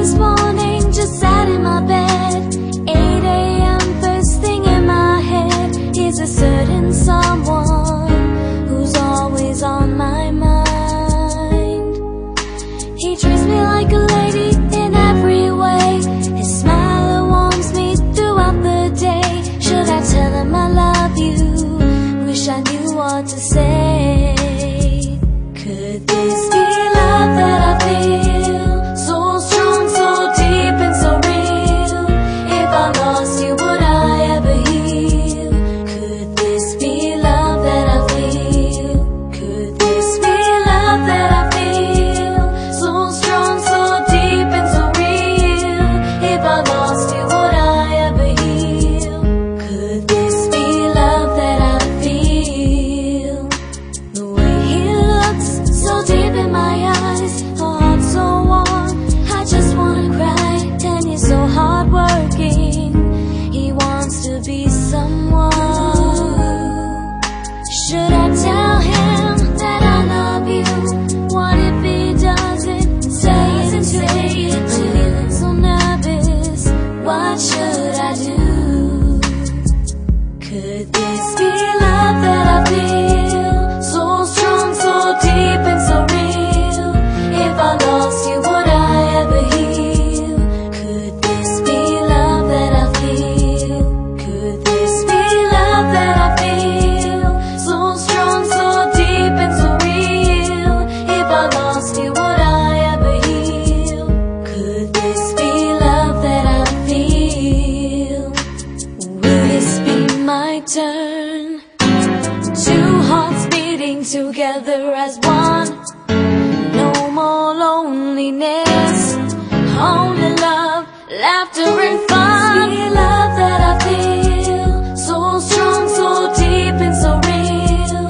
this morning, just sat in my bed. 8 a.m. first thing in my head is a certain someone who's always on my mind. He treats me like a lady in every way. His smile warms me throughout the day. Should I tell him I love you? Wish I knew what to say. Could this be love that I feel? So strong, so deep and so real. If I lost you, would I ever heal? Could this be love that I feel? Could this be love that I feel? So strong, so deep and so real. If I lost you, would I ever heal? Could this be love that I feel? The way he looks, so deep in my eyes, a heart so warm, I just wanna cry. And he's so hardworking, he wants to be someone. Should I tell him that I love you? What if he doesn't say it? Feeling so nervous, what should I do? Could this be love that I feel? So strong, so deep and so real. If I lost you, would I ever heal? Could this be love that I feel? Could this be love that I feel? So strong, so deep and so real. If I lost you, would I ever heal? Could this be love that I feel? Will this be my turn? Two hearts beating together as one. No more loneliness, only love, laughter and fun. This love that I feel, so strong, so deep and so real.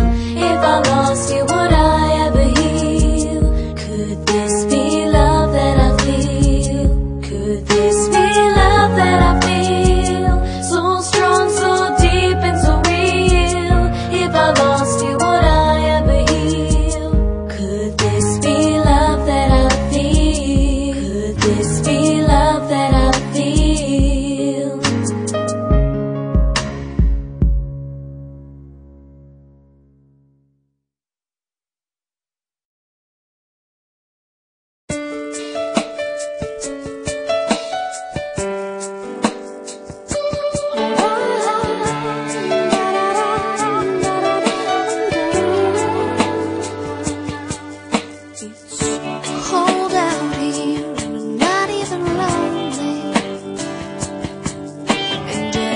If I lost you, would I ever heal? Could this be love that I feel? Could this be love that I feel? So strong, so deep and so real. If I lost you, would I ever heal? Could this be love that I feel? Could this be love that I feel? It's cold out here and I'm not even lonely, and I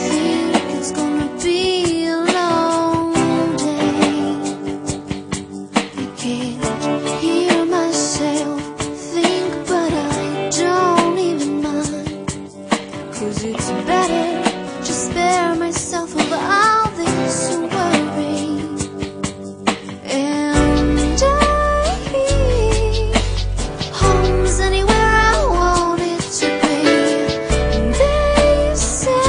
think it's gonna be a long day. I can't hear myself think, but I don't even mind, 'cause it's better to spare myself of all this worry. And home's anywhere I want it to be. And they say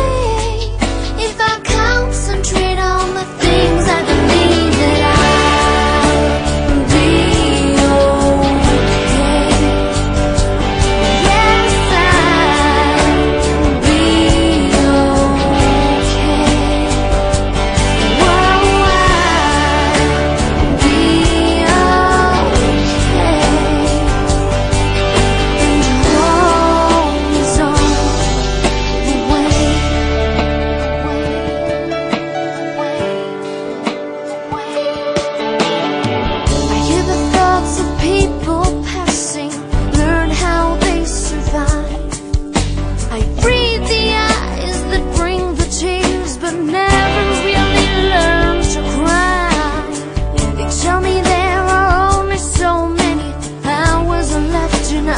if I concentrate on the things I believe, that I'll be okay. Yes, I'll be okay. Whoa, I'll be okay. And home is on the way. I hear the thoughts of people passing, learn how they survive. I read the eyes that bring the tears, but never really learn to cry. They tell me there are only so many hours left, and